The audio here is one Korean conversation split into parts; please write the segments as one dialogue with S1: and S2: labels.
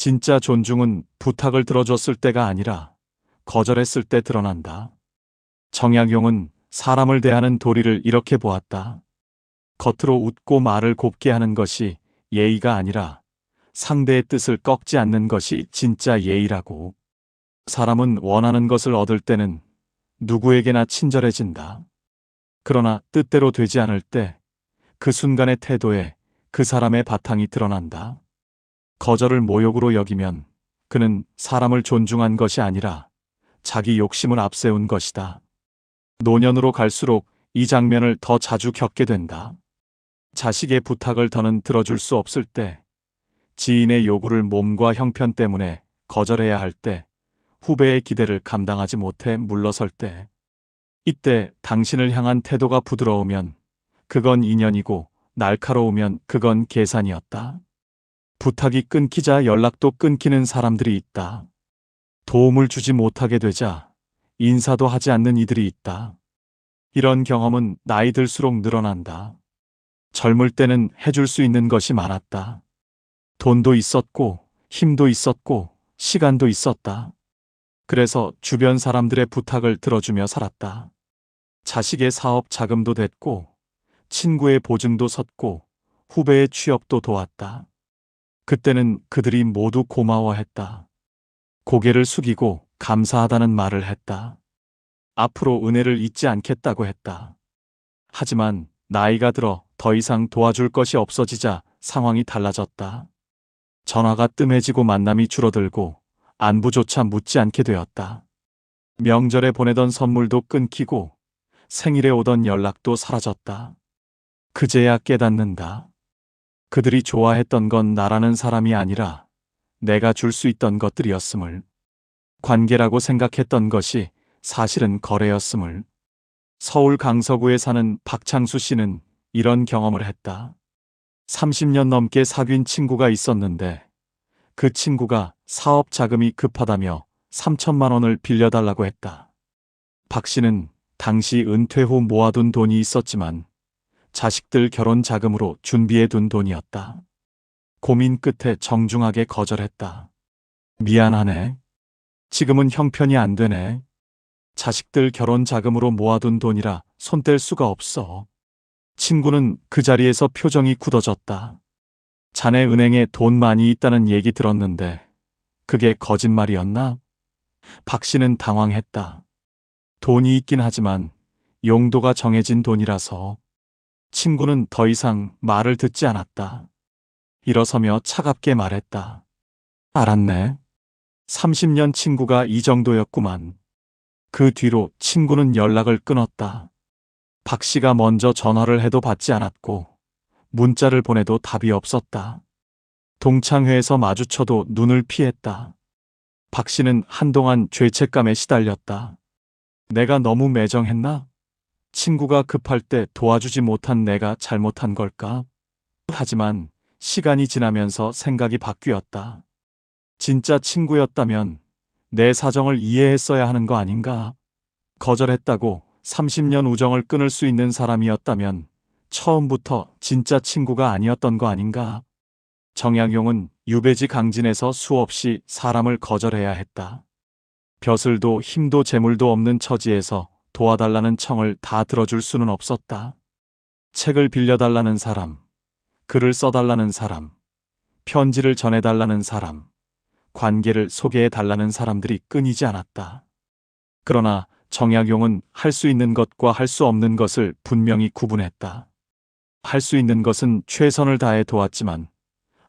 S1: 진짜 존중은 부탁을 들어줬을 때가 아니라 거절했을 때 드러난다. 정약용은 사람을 대하는 도리를 이렇게 보았다. 겉으로 웃고 말을 곱게 하는 것이 예의가 아니라 상대의 뜻을 꺾지 않는 것이 진짜 예의라고. 사람은 원하는 것을 얻을 때는 누구에게나 친절해진다. 그러나 뜻대로 되지 않을 때 그 순간의 태도에 그 사람의 바탕이 드러난다. 거절을 모욕으로 여기면 그는 사람을 존중한 것이 아니라 자기 욕심을 앞세운 것이다. 노년으로 갈수록 이 장면을 더 자주 겪게 된다. 자식의 부탁을 더는 들어줄 수 없을 때, 지인의 요구를 몸과 형편 때문에 거절해야 할 때, 후배의 기대를 감당하지 못해 물러설 때, 이때 당신을 향한 태도가 부드러우면 그건 인연이고 날카로우면 그건 계산이었다. 부탁이 끊기자 연락도 끊기는 사람들이 있다. 도움을 주지 못하게 되자 인사도 하지 않는 이들이 있다. 이런 경험은 나이 들수록 늘어난다. 젊을 때는 해줄 수 있는 것이 많았다. 돈도 있었고 힘도 있었고 시간도 있었다. 그래서 주변 사람들의 부탁을 들어주며 살았다. 자식의 사업 자금도 됐고 친구의 보증도 섰고 후배의 취업도 도왔다. 그때는 그들이 모두 고마워했다. 고개를 숙이고 감사하다는 말을 했다. 앞으로 은혜를 잊지 않겠다고 했다. 하지만 나이가 들어 더 이상 도와줄 것이 없어지자 상황이 달라졌다. 전화가 뜸해지고 만남이 줄어들고 안부조차 묻지 않게 되었다. 명절에 보내던 선물도 끊기고 생일에 오던 연락도 사라졌다. 그제야 깨닫는다. 그들이 좋아했던 건 나라는 사람이 아니라 내가 줄 수 있던 것들이었음을. 관계라고 생각했던 것이 사실은 거래였음을. 서울 강서구에 사는 박창수 씨는 이런 경험을 했다. 30년 넘게 사귄 친구가 있었는데 그 친구가 사업 자금이 급하다며 3천만 원을 빌려달라고 했다. 박 씨는 당시 은퇴 후 모아둔 돈이 있었지만 자식들 결혼 자금으로 준비해둔 돈이었다. 고민 끝에 정중하게 거절했다. 미안하네. 지금은 형편이 안 되네. 자식들 결혼 자금으로 모아둔 돈이라 손 뗄 수가 없어. 친구는 그 자리에서 표정이 굳어졌다. 자네 은행에 돈 많이 있다는 얘기 들었는데 그게 거짓말이었나? 박 씨는 당황했다. 돈이 있긴 하지만 용도가 정해진 돈이라서. 친구는 더 이상 말을 듣지 않았다. 일어서며 차갑게 말했다. 알았네. 30년 친구가 이 정도였구만. 그 뒤로 친구는 연락을 끊었다. 박 씨가 먼저 전화를 해도 받지 않았고 문자를 보내도 답이 없었다. 동창회에서 마주쳐도 눈을 피했다. 박 씨는 한동안 죄책감에 시달렸다. 내가 너무 매정했나? 친구가 급할 때 도와주지 못한 내가 잘못한 걸까? 하지만 시간이 지나면서 생각이 바뀌었다. 진짜 친구였다면 내 사정을 이해했어야 하는 거 아닌가? 거절했다고 30년 우정을 끊을 수 있는 사람이었다면 처음부터 진짜 친구가 아니었던 거 아닌가? 정약용은 유배지 강진에서 수없이 사람을 거절해야 했다. 벼슬도 힘도 재물도 없는 처지에서 도와달라는 청을 다 들어줄 수는 없었다. 책을 빌려달라는 사람, 글을 써달라는 사람, 편지를 전해달라는 사람, 관계를 소개해달라는 사람들이 끊이지 않았다. 그러나 정약용은 할 수 있는 것과 할 수 없는 것을 분명히 구분했다. 할 수 있는 것은 최선을 다해 도왔지만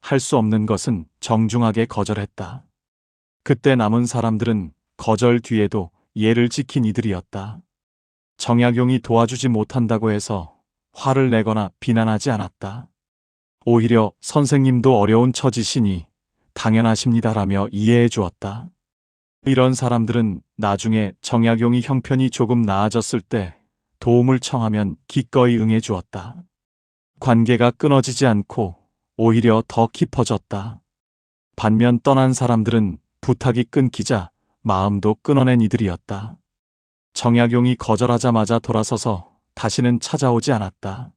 S1: 할 수 없는 것은 정중하게 거절했다. 그때 남은 사람들은 거절 뒤에도 예를 지킨 이들이었다. 정약용이 도와주지 못한다고 해서 화를 내거나 비난하지 않았다. 오히려 선생님도 어려운 처지시니 당연하십니다라며 이해해 주었다. 이런 사람들은 나중에 정약용이 형편이 조금 나아졌을 때 도움을 청하면 기꺼이 응해 주었다. 관계가 끊어지지 않고 오히려 더 깊어졌다. 반면 떠난 사람들은 부탁이 끊기자 마음도 끊어낸 이들이었다. 정약용이 거절하자마자 돌아서서 다시는 찾아오지 않았다.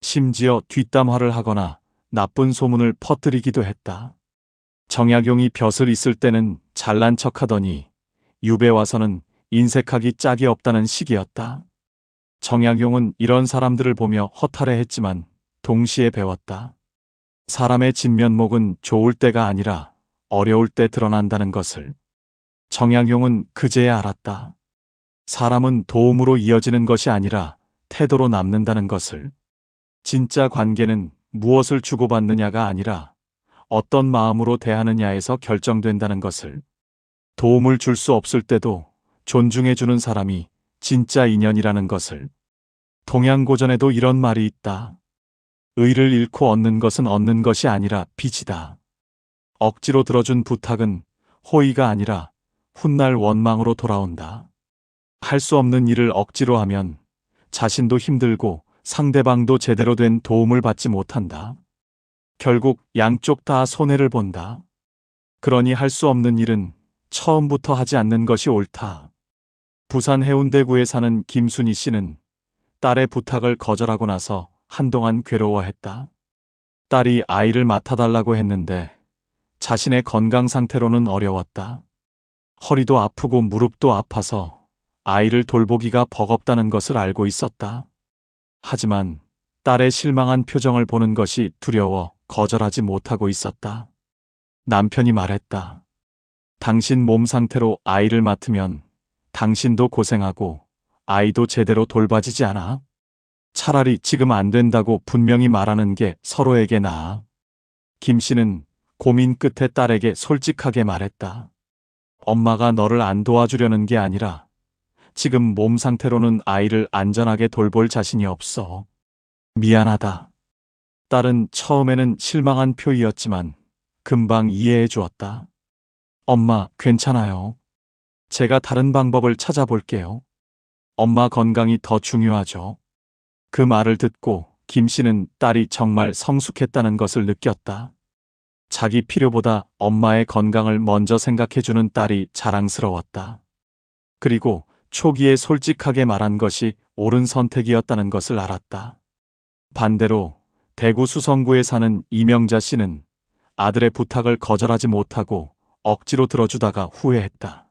S1: 심지어 뒷담화를 하거나 나쁜 소문을 퍼뜨리기도 했다. 정약용이 벼슬 있을 때는 잘난 척하더니 유배 와서는 인색하기 짝이 없다는 식이었다. 정약용은 이런 사람들을 보며 허탈해했지만 동시에 배웠다. 사람의 진면목은 좋을 때가 아니라 어려울 때 드러난다는 것을. 정약용은 그제야 알았다. 사람은 도움으로 이어지는 것이 아니라 태도로 남는다는 것을. 진짜 관계는 무엇을 주고받느냐가 아니라 어떤 마음으로 대하느냐에서 결정된다는 것을. 도움을 줄 수 없을 때도 존중해주는 사람이 진짜 인연이라는 것을. 동양고전에도 이런 말이 있다. 의를 잃고 얻는 것은 얻는 것이 아니라 빚이다. 억지로 들어준 부탁은 호의가 아니라 훗날 원망으로 돌아온다. 할 수 없는 일을 억지로 하면 자신도 힘들고 상대방도 제대로 된 도움을 받지 못한다. 결국 양쪽 다 손해를 본다. 그러니 할 수 없는 일은 처음부터 하지 않는 것이 옳다. 부산 해운대구에 사는 김순희 씨는 딸의 부탁을 거절하고 나서 한동안 괴로워했다. 딸이 아이를 맡아달라고 했는데 자신의 건강 상태로는 어려웠다. 허리도 아프고 무릎도 아파서 아이를 돌보기가 버겁다는 것을 알고 있었다. 하지만 딸의 실망한 표정을 보는 것이 두려워 거절하지 못하고 있었다. 남편이 말했다. 당신 몸 상태로 아이를 맡으면 당신도 고생하고 아이도 제대로 돌봐지지 않아. 차라리 지금 안 된다고 분명히 말하는 게 서로에게 나아. 김 씨는 고민 끝에 딸에게 솔직하게 말했다. 엄마가 너를 안 도와주려는 게 아니라 지금 몸 상태로는 아이를 안전하게 돌볼 자신이 없어. 미안하다. 딸은 처음에는 실망한 표이였지만 금방 이해해 주었다. 엄마, 괜찮아요. 제가 다른 방법을 찾아볼게요. 엄마 건강이 더 중요하죠. 그 말을 듣고 김 씨는 딸이 정말 성숙했다는 것을 느꼈다. 자기 필요보다 엄마의 건강을 먼저 생각해주는 딸이 자랑스러웠다. 그리고 초기에 솔직하게 말한 것이 옳은 선택이었다는 것을 알았다. 반대로 대구 수성구에 사는 이명자 씨는 아들의 부탁을 거절하지 못하고 억지로 들어주다가 후회했다.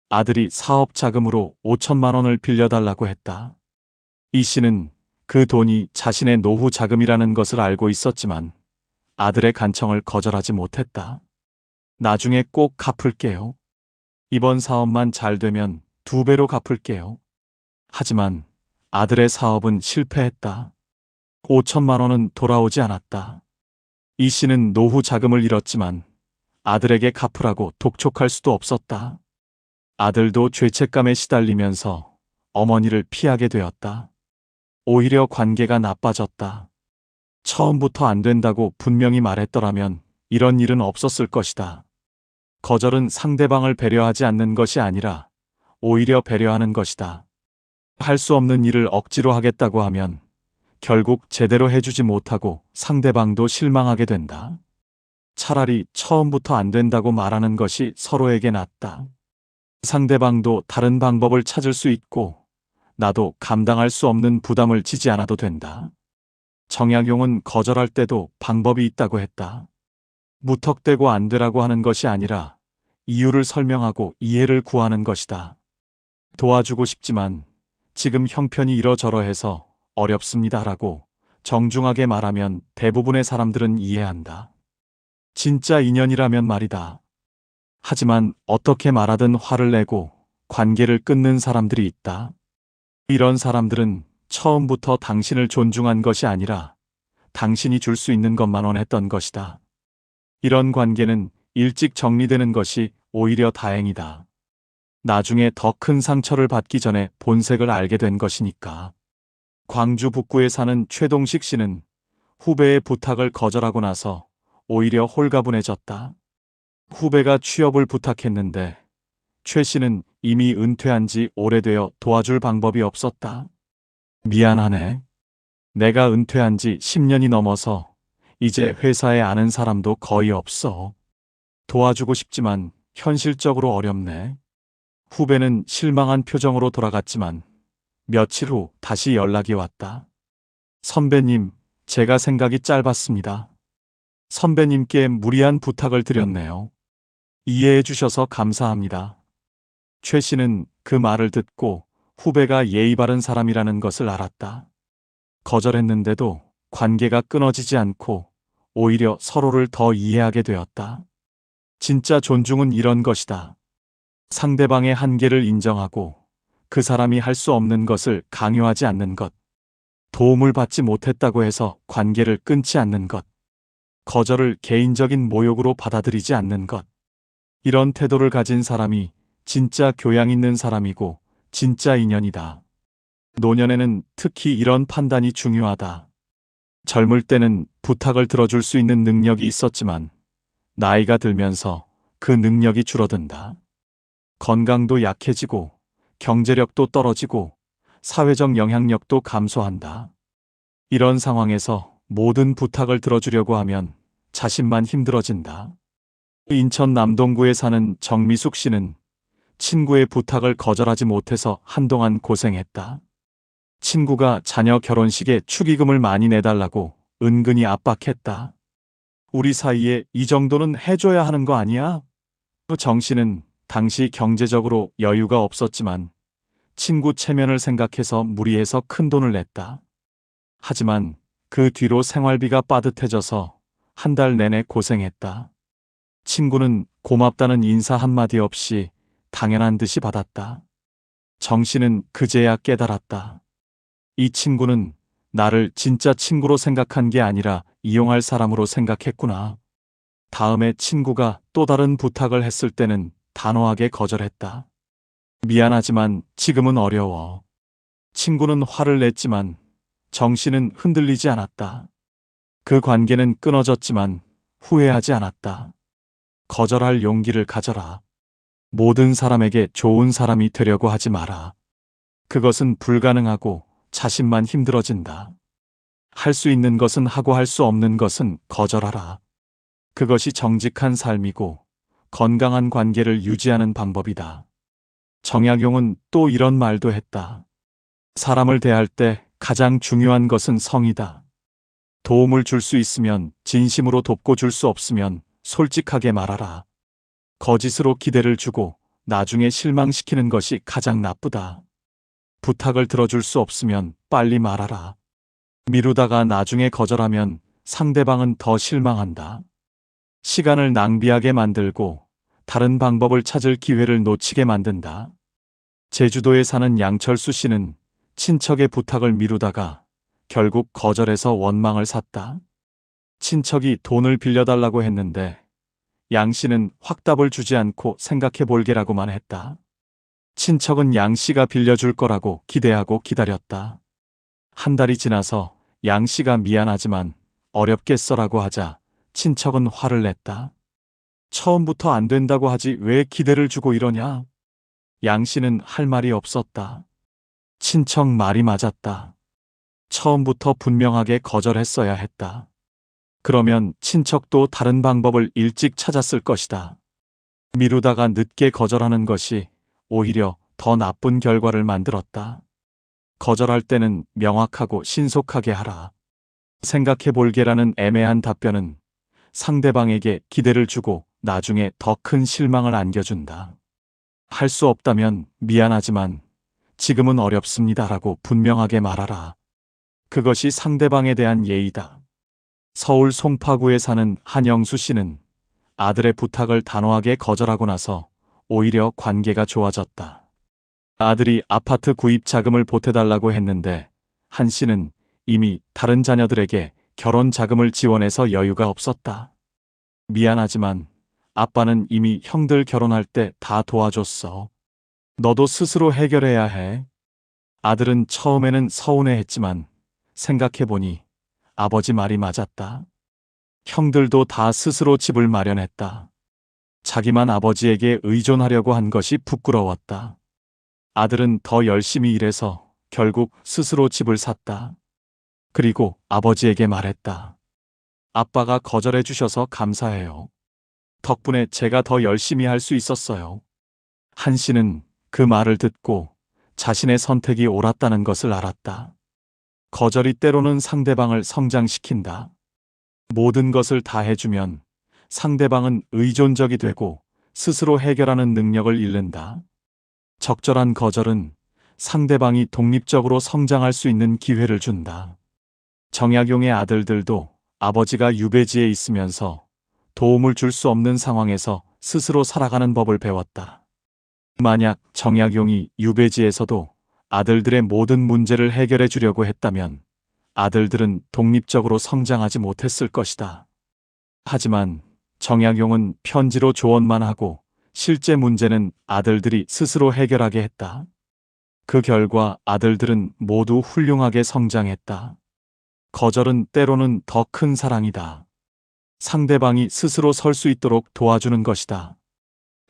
S1: 아들이 사업 자금으로 5천만 원을 빌려달라고 했다. 이 씨는 그 돈이 자신의 노후 자금이라는 것을 알고 있었지만 아들의 간청을 거절하지 못했다. 나중에 꼭 갚을게요. 이번 사업만 잘 되면 2배로 갚을게요. 하지만 아들의 사업은 실패했다. 5천만 원은 돌아오지 않았다. 이 씨는 노후 자금을 잃었지만 아들에게 갚으라고 독촉할 수도 없었다. 아들도 죄책감에 시달리면서 어머니를 피하게 되었다. 오히려 관계가 나빠졌다. 처음부터 안 된다고 분명히 말했더라면 이런 일은 없었을 것이다. 거절은 상대방을 배려하지 않는 것이 아니라 오히려 배려하는 것이다. 할 수 없는 일을 억지로 하겠다고 하면 결국 제대로 해주지 못하고 상대방도 실망하게 된다. 차라리 처음부터 안 된다고 말하는 것이 서로에게 낫다. 상대방도 다른 방법을 찾을 수 있고 나도 감당할 수 없는 부담을 지지 않아도 된다. 정약용은 거절할 때도 방법이 있다고 했다. 무턱대고 안 되라고 하는 것이 아니라 이유를 설명하고 이해를 구하는 것이다. 도와주고 싶지만 지금 형편이 이러저러해서 어렵습니다라고 정중하게 말하면 대부분의 사람들은 이해한다. 진짜 인연이라면 말이다. 하지만 어떻게 말하든 화를 내고 관계를 끊는 사람들이 있다. 이런 사람들은 처음부터 당신을 존중한 것이 아니라 당신이 줄 수 있는 것만 원했던 것이다. 이런 관계는 일찍 정리되는 것이 오히려 다행이다. 나중에 더 큰 상처를 받기 전에 본색을 알게 된 것이니까. 광주 북구에 사는 최동식 씨는 후배의 부탁을 거절하고 나서 오히려 홀가분해졌다. 후배가 취업을 부탁했는데 최 씨는 이미 은퇴한 지 오래되어 도와줄 방법이 없었다. 미안하네. 내가 은퇴한 지 10년이 넘어서 이제 회사에 아는 사람도 거의 없어. 도와주고 싶지만 현실적으로 어렵네. 후배는 실망한 표정으로 돌아갔지만 며칠 후 다시 연락이 왔다. 선배님, 제가 생각이 짧았습니다. 선배님께 무리한 부탁을 드렸네요. 이해해 주셔서 감사합니다. 최 씨는 그 말을 듣고 후배가 예의 바른 사람이라는 것을 알았다. 거절했는데도 관계가 끊어지지 않고 오히려 서로를 더 이해하게 되었다. 진짜 존중은 이런 것이다. 상대방의 한계를 인정하고 그 사람이 할 수 없는 것을 강요하지 않는 것. 도움을 받지 못했다고 해서 관계를 끊지 않는 것. 거절을 개인적인 모욕으로 받아들이지 않는 것. 이런 태도를 가진 사람이 진짜 교양 있는 사람이고 진짜 인연이다. 노년에는 특히 이런 판단이 중요하다. 젊을 때는 부탁을 들어줄 수 있는 능력이 있었지만 나이가 들면서 그 능력이 줄어든다. 건강도 약해지고 경제력도 떨어지고 사회적 영향력도 감소한다. 이런 상황에서 모든 부탁을 들어주려고 하면 자신만 힘들어진다. 인천 남동구에 사는 정미숙 씨는 친구의 부탁을 거절하지 못해서 한동안 고생했다. 친구가 자녀 결혼식에 축의금을 많이 내달라고 은근히 압박했다. 우리 사이에 이 정도는 해줘야 하는 거 아니야? 정 씨는 당시 경제적으로 여유가 없었지만 친구 체면을 생각해서 무리해서 큰돈을 냈다. 하지만 그 뒤로 생활비가 빠듯해져서 한 달 내내 고생했다. 친구는 고맙다는 인사 한마디 없이 당연한 듯이 받았다. 정 씨는 그제야 깨달았다. 이 친구는 나를 진짜 친구로 생각한 게 아니라 이용할 사람으로 생각했구나. 다음에 친구가 또 다른 부탁을 했을 때는 단호하게 거절했다. 미안하지만 지금은 어려워. 친구는 화를 냈지만 정 씨는 흔들리지 않았다. 그 관계는 끊어졌지만 후회하지 않았다. 거절할 용기를 가져라. 모든 사람에게 좋은 사람이 되려고 하지 마라. 그것은 불가능하고 자신만 힘들어진다. 할 수 있는 것은 하고 할 수 없는 것은 거절하라. 그것이 정직한 삶이고 건강한 관계를 유지하는 방법이다. 정약용은 또 이런 말도 했다. 사람을 대할 때 가장 중요한 것은 성이다. 도움을 줄 수 있으면 진심으로 돕고 줄 수 없으면 솔직하게 말하라. 거짓으로 기대를 주고 나중에 실망시키는 것이 가장 나쁘다. 부탁을 들어줄 수 없으면 빨리 말하라. 미루다가 나중에 거절하면 상대방은 더 실망한다. 시간을 낭비하게 만들고 다른 방법을 찾을 기회를 놓치게 만든다. 제주도에 사는 양철수 씨는 친척의 부탁을 미루다가 결국 거절해서 원망을 샀다. 친척이 돈을 빌려달라고 했는데 양 씨는 확답을 주지 않고 생각해 볼게라고만 했다. 친척은 양 씨가 빌려줄 거라고 기대하고 기다렸다. 한 달이 지나서 양 씨가 미안하지만 어렵게 써라고 하자 친척은 화를 냈다. 처음부터 안 된다고 하지 왜 기대를 주고 이러냐? 양 씨는 할 말이 없었다. 친척 말이 맞았다. 처음부터 분명하게 거절했어야 했다. 그러면 친척도 다른 방법을 일찍 찾았을 것이다. 미루다가 늦게 거절하는 것이 오히려 더 나쁜 결과를 만들었다. 거절할 때는 명확하고 신속하게 하라. 생각해 볼게라는 애매한 답변은 상대방에게 기대를 주고 나중에 더 큰 실망을 안겨준다. 할 수 없다면 미안하지만 지금은 어렵습니다라고 분명하게 말하라. 그것이 상대방에 대한 예의다. 서울 송파구에 사는 한영수 씨는 아들의 부탁을 단호하게 거절하고 나서 오히려 관계가 좋아졌다. 아들이 아파트 구입 자금을 보태달라고 했는데 한 씨는 이미 다른 자녀들에게 결혼 자금을 지원해서 여유가 없었다. 미안하지만 아빠는 이미 형들 결혼할 때 다 도와줬어. 너도 스스로 해결해야 해. 아들은 처음에는 서운해했지만 생각해보니 아버지 말이 맞았다. 형들도 다 스스로 집을 마련했다. 자기만 아버지에게 의존하려고 한 것이 부끄러웠다. 아들은 더 열심히 일해서 결국 스스로 집을 샀다. 그리고 아버지에게 말했다. 아빠가 거절해 주셔서 감사해요. 덕분에 제가 더 열심히 할 수 있었어요. 한 씨는 그 말을 듣고 자신의 선택이 옳았다는 것을 알았다. 거절이 때로는 상대방을 성장시킨다. 모든 것을 다 해주면 상대방은 의존적이 되고 스스로 해결하는 능력을 잃는다. 적절한 거절은 상대방이 독립적으로 성장할 수 있는 기회를 준다. 정약용의 아들들도 아버지가 유배지에 있으면서 도움을 줄 수 없는 상황에서 스스로 살아가는 법을 배웠다. 만약 정약용이 유배지에서도 아들들의 모든 문제를 해결해 주려고 했다면 아들들은 독립적으로 성장하지 못했을 것이다. 하지만 정약용은 편지로 조언만 하고 실제 문제는 아들들이 스스로 해결하게 했다. 그 결과 아들들은 모두 훌륭하게 성장했다. 거절은 때로는 더 큰 사랑이다. 상대방이 스스로 설 수 있도록 도와주는 것이다.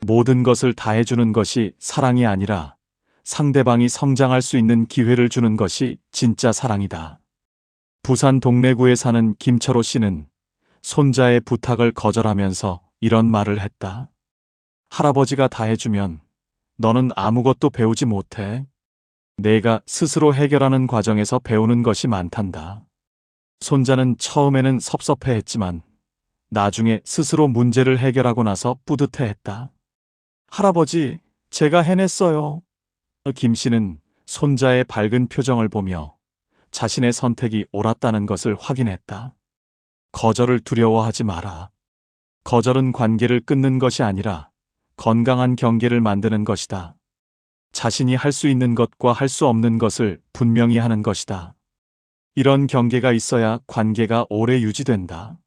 S1: 모든 것을 다 해주는 것이 사랑이 아니라 상대방이 성장할 수 있는 기회를 주는 것이 진짜 사랑이다. 부산 동래구에 사는 김철호 씨는 손자의 부탁을 거절하면서 이런 말을 했다. 할아버지가 다 해주면 너는 아무것도 배우지 못해. 내가 스스로 해결하는 과정에서 배우는 것이 많단다. 손자는 처음에는 섭섭해했지만 나중에 스스로 문제를 해결하고 나서 뿌듯해했다. 할아버지, 제가 해냈어요. 김 씨는 손자의 밝은 표정을 보며 자신의 선택이 옳았다는 것을 확인했다. 거절을 두려워하지 마라. 거절은 관계를 끊는 것이 아니라 건강한 경계를 만드는 것이다. 자신이 할 수 있는 것과 할 수 없는 것을 분명히 하는 것이다. 이런 경계가 있어야 관계가 오래 유지된다.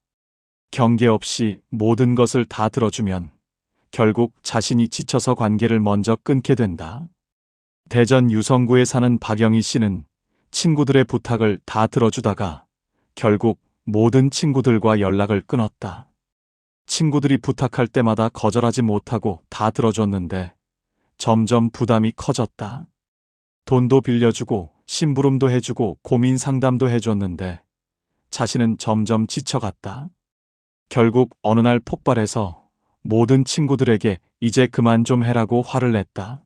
S1: 경계 없이 모든 것을 다 들어주면 결국 자신이 지쳐서 관계를 먼저 끊게 된다. 대전 유성구에 사는 박영희 씨는 친구들의 부탁을 다 들어주다가 결국 모든 친구들과 연락을 끊었다. 친구들이 부탁할 때마다 거절하지 못하고 다 들어줬는데 점점 부담이 커졌다. 돈도 빌려주고 심부름도 해주고 고민 상담도 해줬는데 자신은 점점 지쳐갔다. 결국 어느 날 폭발해서 모든 친구들에게 이제 그만 좀 해라고 화를 냈다.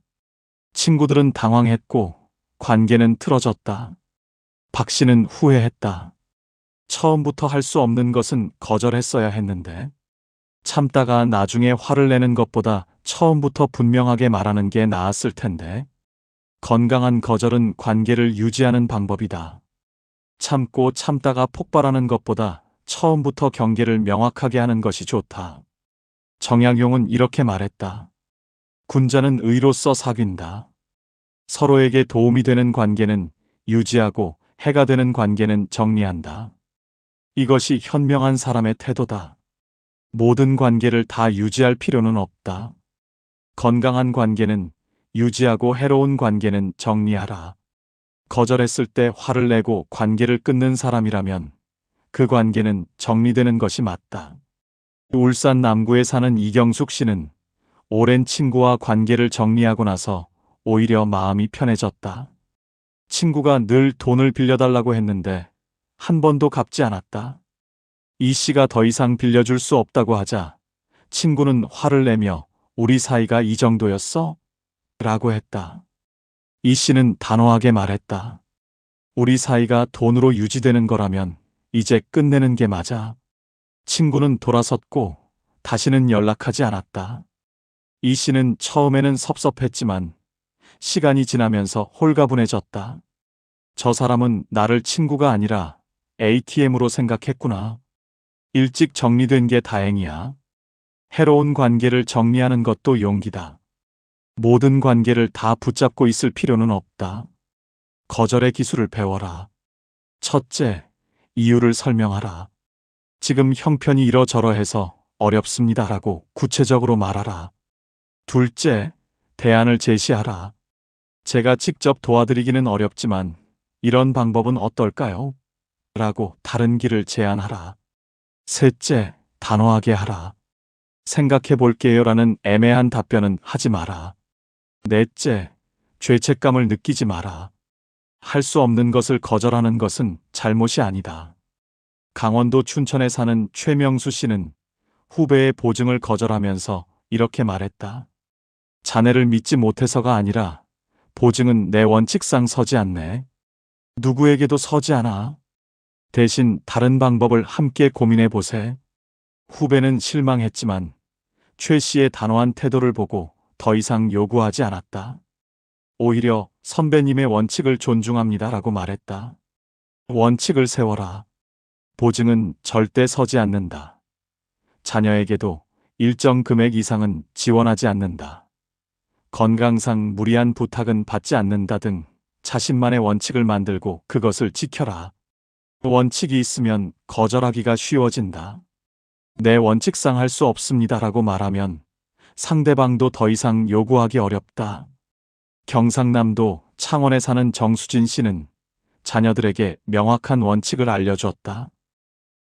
S1: 친구들은 당황했고 관계는 틀어졌다. 박 씨는 후회했다. 처음부터 할 수 없는 것은 거절했어야 했는데 참다가 나중에 화를 내는 것보다 처음부터 분명하게 말하는 게 나았을 텐데. 건강한 거절은 관계를 유지하는 방법이다. 참고 참다가 폭발하는 것보다 처음부터 경계를 명확하게 하는 것이 좋다. 정약용은 이렇게 말했다. 군자는 의로서 사귄다. 서로에게 도움이 되는 관계는 유지하고 해가 되는 관계는 정리한다. 이것이 현명한 사람의 태도다. 모든 관계를 다 유지할 필요는 없다. 건강한 관계는 유지하고 해로운 관계는 정리하라. 거절했을 때 화를 내고 관계를 끊는 사람이라면 그 관계는 정리되는 것이 맞다. 울산 남구에 사는 이경숙 씨는 오랜 친구와 관계를 정리하고 나서 오히려 마음이 편해졌다. 친구가 늘 돈을 빌려달라고 했는데 한 번도 갚지 않았다. 이 씨가 더 이상 빌려줄 수 없다고 하자 친구는 화를 내며 우리 사이가 이 정도였어? 라고 했다. 이 씨는 단호하게 말했다. 우리 사이가 돈으로 유지되는 거라면 이제 끝내는 게 맞아. 친구는 돌아섰고 다시는 연락하지 않았다. 이 씨는 처음에는 섭섭했지만 시간이 지나면서 홀가분해졌다. 저 사람은 나를 친구가 아니라 ATM으로 생각했구나. 일찍 정리된 게 다행이야. 해로운 관계를 정리하는 것도 용기다. 모든 관계를 다 붙잡고 있을 필요는 없다. 거절의 기술을 배워라. 첫째, 이유를 설명하라. 지금 형편이 이러저러해서 어렵습니다라고 구체적으로 말하라. 둘째, 대안을 제시하라. 제가 직접 도와드리기는 어렵지만 이런 방법은 어떨까요? 라고 다른 길을 제안하라. 셋째, 단호하게 하라. 생각해 볼게요라는 애매한 답변은 하지 마라. 넷째, 죄책감을 느끼지 마라. 할 수 없는 것을 거절하는 것은 잘못이 아니다. 강원도 춘천에 사는 최명수 씨는 후배의 보증을 거절하면서 이렇게 말했다. 자네를 믿지 못해서가 아니라 보증은 내 원칙상 서지 않네. 누구에게도 서지 않아. 대신 다른 방법을 함께 고민해 보세. 후배는 실망했지만 최 씨의 단호한 태도를 보고 더 이상 요구하지 않았다. 오히려 선배님의 원칙을 존중합니다라고 말했다. 원칙을 세워라. 보증은 절대 서지 않는다. 자녀에게도 일정 금액 이상은 지원하지 않는다. 건강상 무리한 부탁은 받지 않는다 등 자신만의 원칙을 만들고 그것을 지켜라. 원칙이 있으면 거절하기가 쉬워진다. 내 원칙상 할 수 없습니다라고 말하면 상대방도 더 이상 요구하기 어렵다. 경상남도 창원에 사는 정수진 씨는 자녀들에게 명확한 원칙을 알려주었다.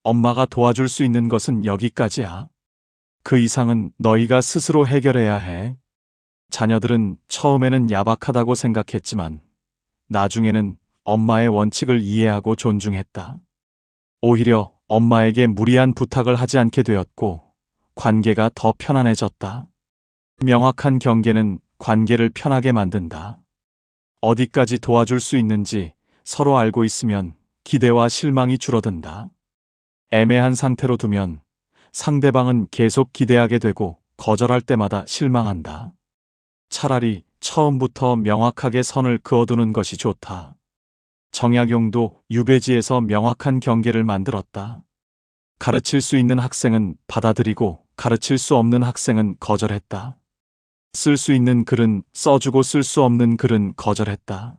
S1: 엄마가 도와줄 수 있는 것은 여기까지야. 그 이상은 너희가 스스로 해결해야 해. 자녀들은 처음에는 야박하다고 생각했지만 나중에는 엄마의 원칙을 이해하고 존중했다. 오히려 엄마에게 무리한 부탁을 하지 않게 되었고 관계가 더 편안해졌다. 명확한 경계는 관계를 편하게 만든다. 어디까지 도와줄 수 있는지 서로 알고 있으면 기대와 실망이 줄어든다. 애매한 상태로 두면 상대방은 계속 기대하게 되고 거절할 때마다 실망한다. 차라리 처음부터 명확하게 선을 그어두는 것이 좋다. 정약용도 유배지에서 명확한 경계를 만들었다. 가르칠 수 있는 학생은 받아들이고 가르칠 수 없는 학생은 거절했다. 쓸 수 있는 글은 써주고 쓸 수 없는 글은 거절했다.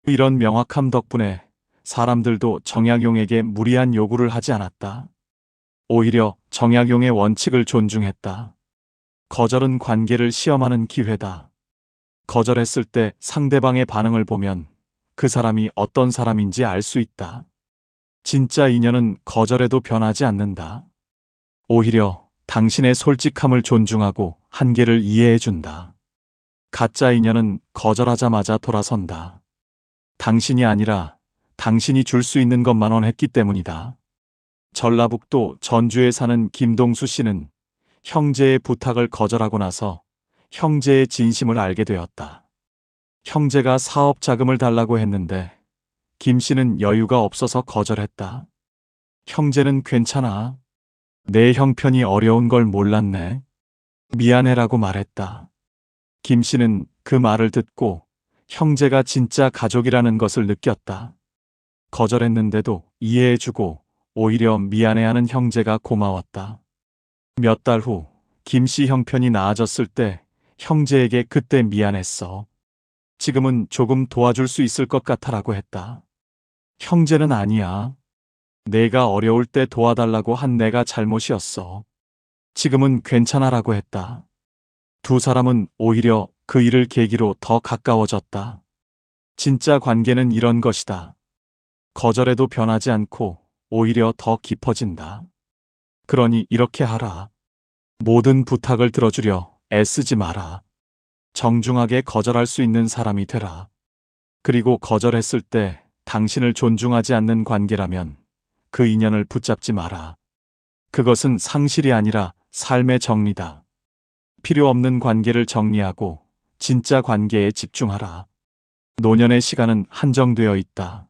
S1: 이런 명확함 덕분에 사람들도 정약용에게 무리한 요구를 하지 않았다. 오히려 정약용의 원칙을 존중했다. 거절은 관계를 시험하는 기회다. 거절했을 때 상대방의 반응을 보면 그 사람이 어떤 사람인지 알 수 있다. 진짜 인연은 거절해도 변하지 않는다. 오히려 당신의 솔직함을 존중하고 한계를 이해해준다. 가짜 인연은 거절하자마자 돌아선다. 당신이 아니라 당신이 줄 수 있는 것만 원했기 때문이다. 전라북도 전주에 사는 김동수 씨는 형제의 부탁을 거절하고 나서 형제의 진심을 알게 되었다. 형제가 사업 자금을 달라고 했는데 김 씨는 여유가 없어서 거절했다. 형제는 괜찮아. 내 형편이 어려운 걸 몰랐네. 미안해라고 말했다. 김 씨는 그 말을 듣고 형제가 진짜 가족이라는 것을 느꼈다. 거절했는데도 이해해주고 오히려 미안해하는 형제가 고마웠다. 몇 달 후 김 씨 형편이 나아졌을 때 형제에게 그때 미안했어. 지금은 조금 도와줄 수 있을 것 같아라고 했다. 형제는 아니야. 내가 어려울 때 도와달라고 한 내가 잘못이었어. 지금은 괜찮아라고 했다. 두 사람은 오히려 그 일을 계기로 더 가까워졌다. 진짜 관계는 이런 것이다. 거절해도 변하지 않고 오히려 더 깊어진다. 그러니 이렇게 하라. 모든 부탁을 들어주려 애쓰지 마라. 정중하게 거절할 수 있는 사람이 되라. 그리고 거절했을 때 당신을 존중하지 않는 관계라면 그 인연을 붙잡지 마라. 그것은 상실이 아니라 삶의 정리다. 필요 없는 관계를 정리하고 진짜 관계에 집중하라. 노년의 시간은 한정되어 있다.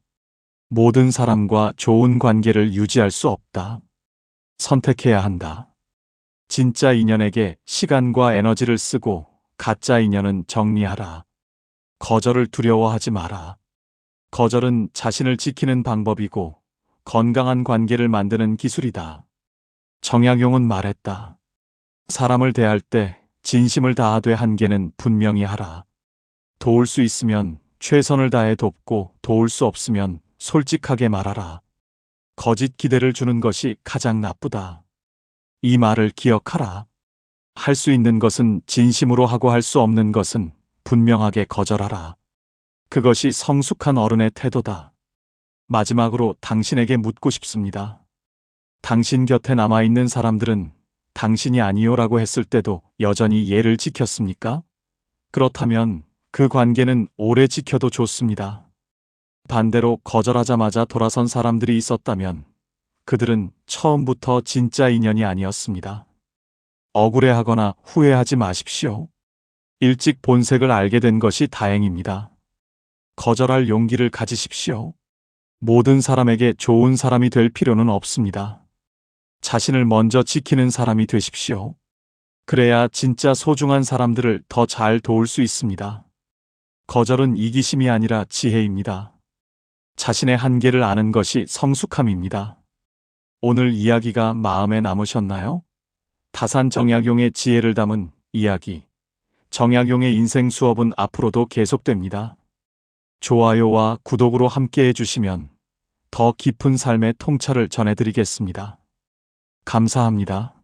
S1: 모든 사람과 좋은 관계를 유지할 수 없다. 선택해야 한다. 진짜 인연에게 시간과 에너지를 쓰고 가짜 인연은 정리하라. 거절을 두려워하지 마라. 거절은 자신을 지키는 방법이고 건강한 관계를 만드는 기술이다. 정약용은 말했다. 사람을 대할 때 진심을 다하되 한계는 분명히 하라. 도울 수 있으면 최선을 다해 돕고 도울 수 없으면 솔직하게 말하라. 거짓 기대를 주는 것이 가장 나쁘다. 이 말을 기억하라. 할 수 있는 것은 진심으로 하고 할 수 없는 것은 분명하게 거절하라. 그것이 성숙한 어른의 태도다. 마지막으로 당신에게 묻고 싶습니다. 당신 곁에 남아있는 사람들은 당신이 아니요라고 했을 때도 여전히 예를 지켰습니까? 그렇다면 그 관계는 오래 지켜도 좋습니다. 반대로 거절하자마자 돌아선 사람들이 있었다면 그들은 처음부터 진짜 인연이 아니었습니다. 억울해하거나 후회하지 마십시오. 일찍 본색을 알게 된 것이 다행입니다. 거절할 용기를 가지십시오. 모든 사람에게 좋은 사람이 될 필요는 없습니다. 자신을 먼저 지키는 사람이 되십시오. 그래야 진짜 소중한 사람들을 더 잘 도울 수 있습니다. 거절은 이기심이 아니라 지혜입니다. 자신의 한계를 아는 것이 성숙함입니다. 오늘 이야기가 마음에 남으셨나요? 다산 정약용의 지혜를 담은 이야기. 정약용의 인생 수업은 앞으로도 계속됩니다. 좋아요와 구독으로 함께 해주시면 더 깊은 삶의 통찰을 전해드리겠습니다. 감사합니다.